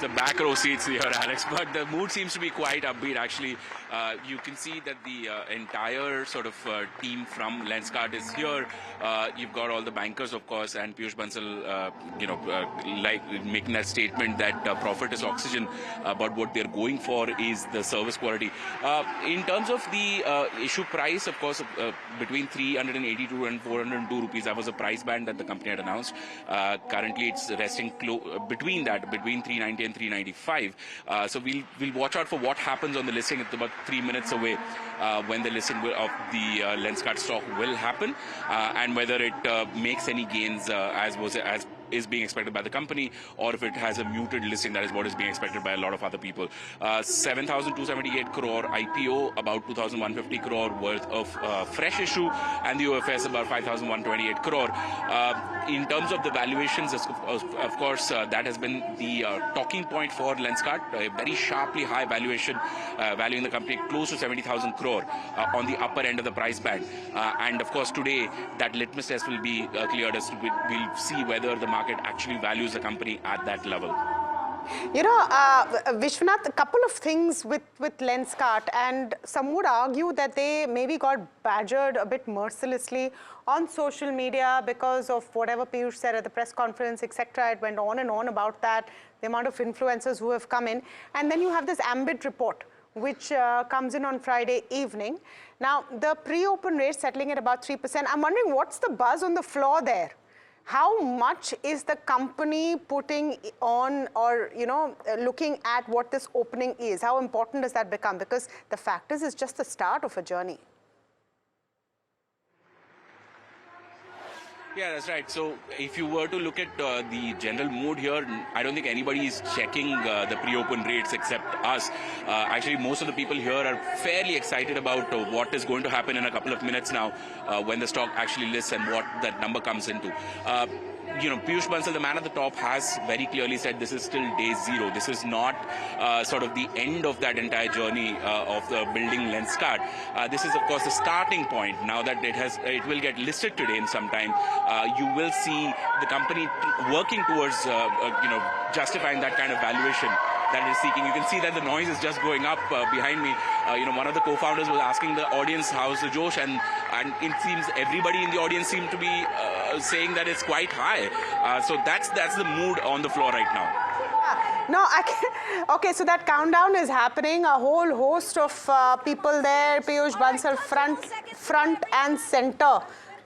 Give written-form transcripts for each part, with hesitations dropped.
the back row seats here, Alex, but the mood seems to be quite upbeat. Actually, you can see that the entire sort of team from Lenskart is here. You've got all the bankers, of course, and Piyush Bansal, like making that statement that profit is oxygen, but what they're going for is the service quality. In terms of the issue price, of course, between 382 and 402 rupees, that was a price band that the company had announced. Currently, it's resting between 390 and 395. So we'll watch out for what happens on the listing. It's about 3 minutes away when the listing of the Lenskart stock will happen, and whether it makes any gains as is being expected by the company, or if it has a muted listing, that is what is being expected by a lot of other people. 7,278 crore IPO, about 2,150 crore worth of fresh issue, and the OFS about 5,128 crore. In terms of the valuations, of course, that has been the talking point for Lenskart, a very sharply high valuation, valuing the company close to 70,000 crore on the upper end of the price band. And of course, today, that litmus test will be cleared as we'll see whether the market actually values the company at that level. You know, Vishwanath, a couple of things with Lenskart, and some would argue that they maybe got badgered a bit mercilessly on social media because of whatever Piyush said at the press conference, etc. It went on and on about that, the amount of influencers who have come in. And then you have this Ambit report, which comes in on Friday evening. Now, the pre-open rate settling at about 3%. I'm wondering what's the buzz on the floor there? How much is the company putting on, or, you know, looking at what this opening is? How important does that become? Because the fact is, it's just the start of a journey. Yeah, that's right. So if you were to look at the general mood here, I don't think anybody is checking the pre-open rates except us. Actually, most of the people here are fairly excited about what is going to happen in a couple of minutes now when the stock actually lists and what that number comes into. You know, Piyush Bansal, the man at the top, has very clearly said this is still day zero. This is not sort of the end of that entire journey of the building Lenskart. This is, of course, the starting point. Now that it will get listed today in some time, you will see the company working towards, justifying that kind of valuation that it is seeking. You can see that the noise is just going up behind me. One of the co-founders was asking the audience how's the Josh, and it seems everybody in the audience seemed to be saying that it's quite high. So that's the mood on the floor right now. No, okay, so that countdown is happening. A whole host of people there. Piyush Bansal front and center.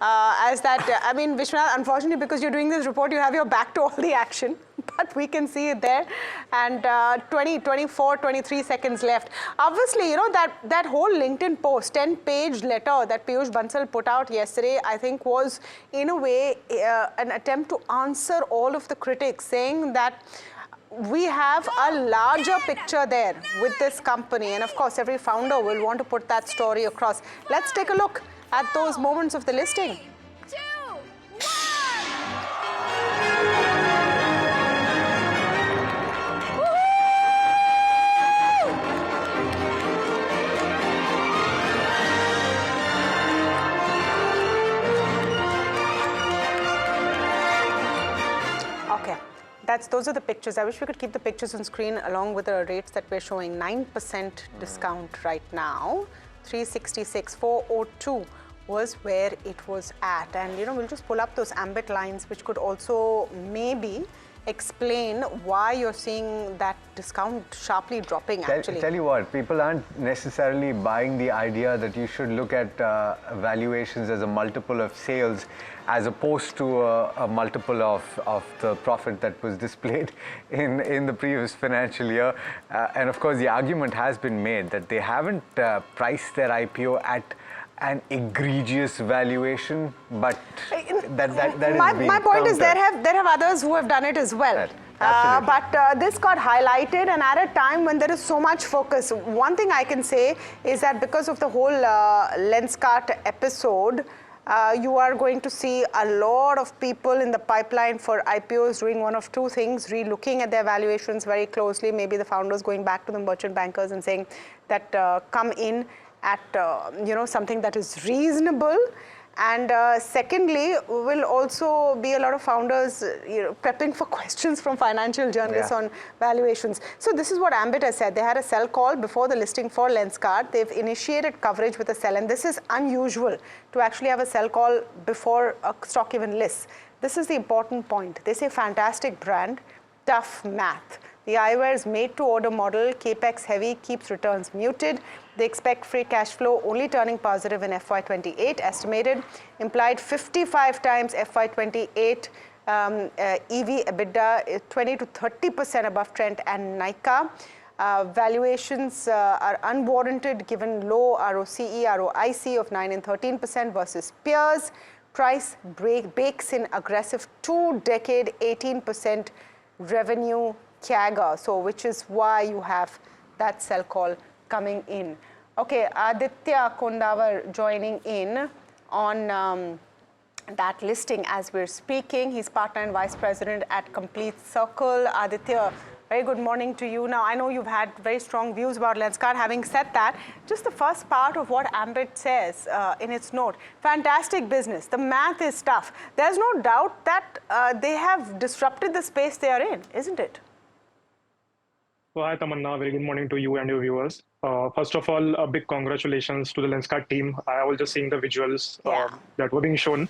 As that, I mean, Vishwanath, unfortunately, because you're doing this report, you have your back to all the action, but we can see it there. And 24, 23 seconds left. Obviously, you know, that whole LinkedIn post, 10-page letter that Piyush Bansal put out yesterday, I think was, in a way, an attempt to answer all of the critics, saying that we have a larger picture there with this company. And of course, every founder will want to put that story across. Let's take a look at those moments of the listing. 2, 1. Okay, those are the pictures. I wish we could keep the pictures on screen along with the rates that we're showing. 9% discount right now. 366, 402 was where it was at. And, you know, we'll just pull up those Ambit lines, which could also maybe explain why you're seeing that discount sharply dropping, actually. Tell you what, people aren't necessarily buying the idea that you should look at valuations as a multiple of sales as opposed to a multiple of the profit that was displayed in the previous financial year. And of course, the argument has been made that they haven't priced their IPO at an egregious valuation, but that is my point is there have others who have done it as well. But this got highlighted, and at a time when there is so much focus. One thing I can say is that because of the whole Lenskart episode, you are going to see a lot of people in the pipeline for IPOs doing one of two things: re-looking at their valuations very closely, maybe the founders going back to the merchant bankers and saying that come in at something that is reasonable, And secondly, will also be a lot of founders prepping for questions from financial journalists on valuations. So this is what Ambit has said. They had a sell call before the listing for Lenskart. They've initiated coverage with a sell, and this is unusual to actually have a sell call before a stock even lists. This is the important point. They say fantastic brand, tough math. The eyewear is made to order model, capex heavy, keeps returns muted. They expect free cash flow only turning positive in FY28, estimated. Implied 55 times FY28 EV EBITDA, 20 to 30% above Trent and Nykaa. Valuations are unwarranted given low ROCE, ROIC of 9 and 13% versus peers. Price bakes in aggressive 2-decade 18% revenue CAGR, so which is why you have that sell call coming in. Okay, Aditya Kondavar joining in on that listing as we're speaking. He's partner and vice president at Complete Circle. Aditya, very good morning to you. Now, I know you've had very strong views about Lenskart. Having said that, just the first part of what Ambit says in its note, fantastic business. The math is tough. There's no doubt that they have disrupted the space they are in, isn't it? So hi Tamanna, very good morning to you and your viewers. First of all, a big congratulations to the Lenskart team. I was just seeing the visuals that were being shown.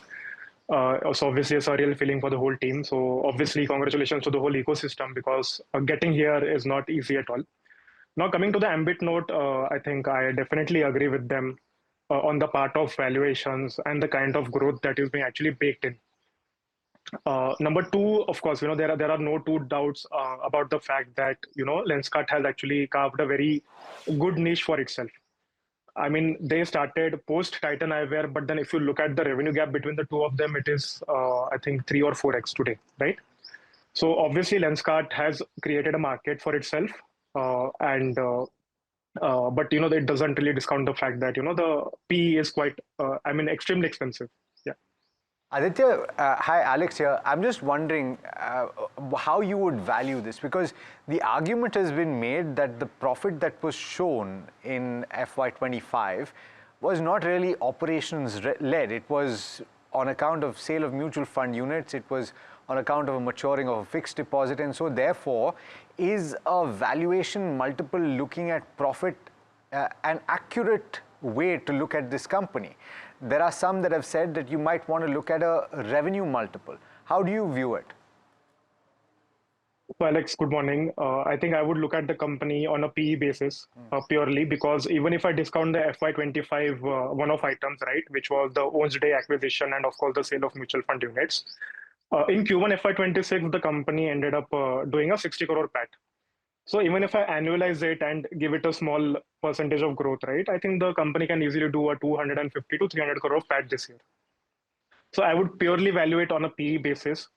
So obviously it's a real feeling for the whole team. So obviously congratulations to the whole ecosystem because getting here is not easy at all. Now coming to the Ambit note, I think I definitely agree with them on the part of valuations and the kind of growth that is being actually baked in. Number two, of course, there are no two doubts about the fact that Lenskart has actually carved a very good niche for itself. I mean, they started post Titan Eyewear, but then if you look at the revenue gap between the two of them, it is I think 3 or 4x today, right? So obviously, Lenskart has created a market for itself, but it doesn't really discount the fact that the PE is quite, extremely expensive. Yeah. Aditya, hi, Alex here. I'm just wondering how you would value this, because the argument has been made that the profit that was shown in FY25 was not really operations-led. It was on account of sale of mutual fund units. It was on account of a maturing of a fixed deposit. And so therefore, is a valuation multiple looking at profit an accurate way to look at this company? There are some that have said that you might want to look at a revenue multiple. How do you view it? So Alex, good morning. I think I would look at the company on a PE basis purely because even if I discount the FY25 one-off items, right, which was the Owns Day acquisition and of course the sale of mutual fund units, in Q1 FY26, the company ended up doing a 60 crore PAT. So even if I annualize it and give it a small percentage of growth, right, I think the company can easily do a 250 to 300 crore PAT this year. So I would purely value it on a PE basis.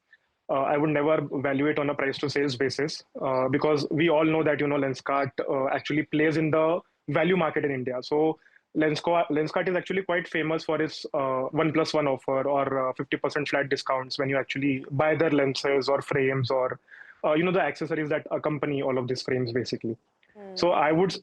I would never value it on a price to sales basis because we all know that, Lenskart actually plays in the value market in India. So Lenskart is actually quite famous for its 1+1 offer or 50% flat discounts when you actually buy their lenses or frames or the accessories that accompany all of these frames basically. So I would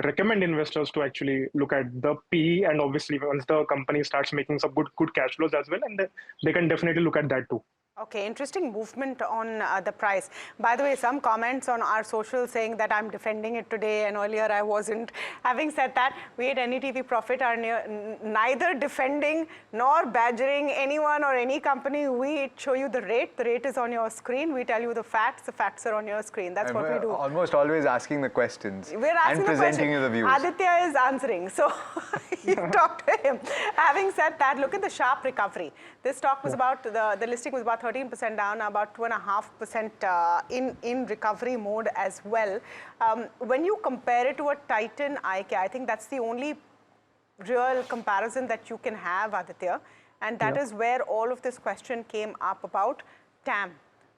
recommend investors to actually look at the PE, and obviously once the company starts making some good cash flows as well, and they can definitely look at that too. Okay, interesting movement on the price. By the way, some comments on our social saying that I'm defending it today and earlier I wasn't. Having said that, we at NDTV Profit are neither defending nor badgering anyone or any company. We show you the rate. The rate is on your screen. We tell you the facts are on your screen. That's what we do. Almost always asking the questions We're asking and presenting you the views. Aditya is answering, so you talk to him. Having said that, look at the sharp recovery. This stock was about, the listing was about 13% down, about 2.5% in recovery mode as well. When you compare it to a Titan eye care, I think that's the only real comparison that you can have, Aditya. And that is where all of this question came up about TAM.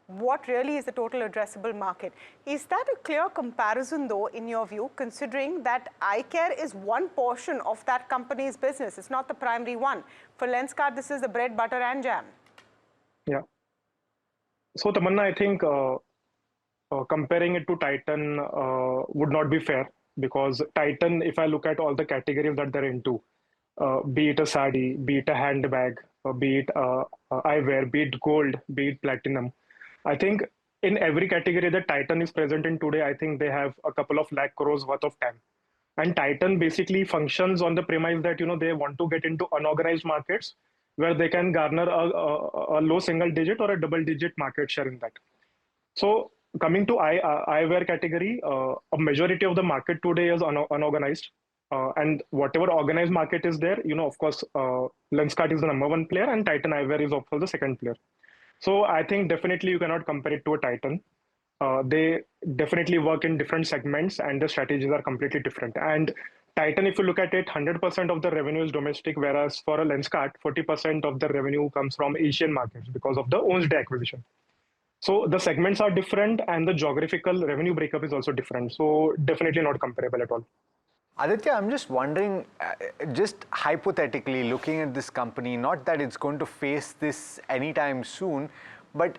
What really is the total addressable market? Is that a clear comparison, though, in your view, considering that eye care is one portion of that company's business? It's not the primary one. For Lenskart, this is the bread, butter, and jam. Yeah. So, Tamanna, I think comparing it to Titan would not be fair because Titan, if I look at all the categories that they're into, be it a sari, be it a handbag, be it eyewear, be it gold, be it platinum. I think in every category that Titan is present in today, I think they have a couple of lakh crores worth of TAM. And Titan basically functions on the premise that they want to get into unorganized markets where they can garner a low single digit or a double digit market share in that. So coming to eyewear category, a majority of the market today is unorganized. And whatever organized market is there, of course, Lenskart is the number one player and Titan Eyewear is of course the second player. So I think definitely you cannot compare it to a Titan. They definitely work in different segments and the strategies are completely different. And Titan, if you look at it, 100% of the revenue is domestic, whereas for a Lenskart, 40% of the revenue comes from Asian markets because of the owns day acquisition. So the segments are different and the geographical revenue breakup is also different. So definitely not comparable at all. Aditya, I'm just wondering, just hypothetically looking at this company, not that it's going to face this anytime soon, but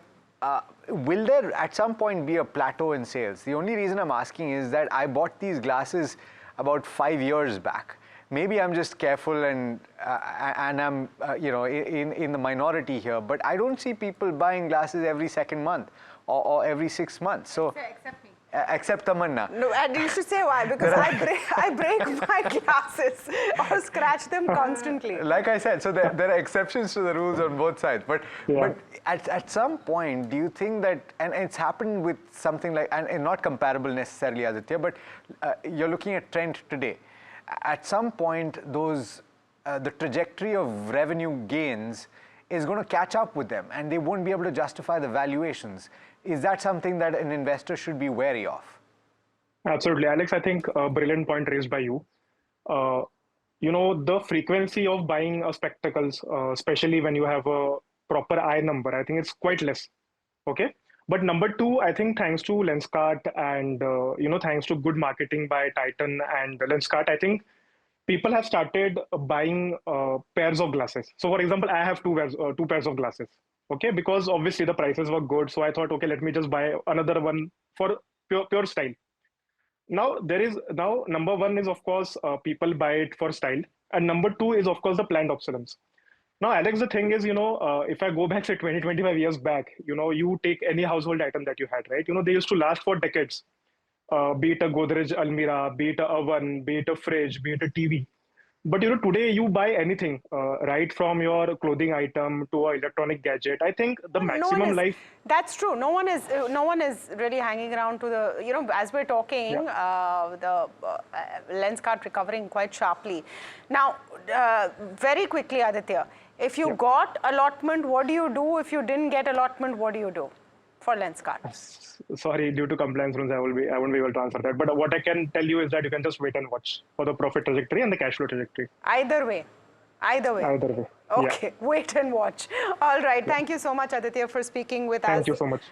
will there at some point be a plateau in sales? The only reason I'm asking is that I bought these glasses about 5 years back. Maybe I'm just careful and I'm in the minority here, but I don't see people buying glasses every second month or every 6 months. So. Except me. Except Tamanna. No, and you should say why, because I break my glasses or scratch them constantly. Like I said, so there are exceptions to the rules on both sides. But at some point, do you think that, and it's happened with something like, and not comparable necessarily, Aditya, but you're looking at trend today. At some point, the trajectory of revenue gains is going to catch up with them and they won't be able to justify the valuations. Is that something that an investor should be wary of? Absolutely. Alex, I think a brilliant point raised by you. The frequency of buying spectacles, especially when you have a proper eye number, I think it's quite less. Okay. But number two, I think thanks to Lenskart and, thanks to good marketing by Titan and Lenskart, I think people have started buying pairs of glasses. So for example, I have two pairs of glasses. Okay, because obviously the prices were good. So I thought, okay, let me just buy another one for pure style. Now number one is of course people buy it for style. And number two is of course the planned obsolescence. Now, Alex, the thing is, if I go back, say 20, 25 years back, you take any household item that you had, right? They used to last for decades. Be it a Godrej Almira, be it a oven, be it a fridge, be it a TV. But today you buy anything, right from your clothing item to an electronic gadget. I think the maximum life. That's true. No one is really hanging around to the. As we're talking, the Lenskart recovering quite sharply. Now, very quickly, Aditya, if you got allotment, what do you do? If you didn't get allotment, what do you do for Lenskart? Sorry, due to compliance rules, I won't be able to answer that. But what I can tell you is that you can just wait and watch for the profit trajectory and the cash flow trajectory. Either way. Okay, wait and watch. All right. Thank you so much, Aditya, for speaking with us. Thank you so much.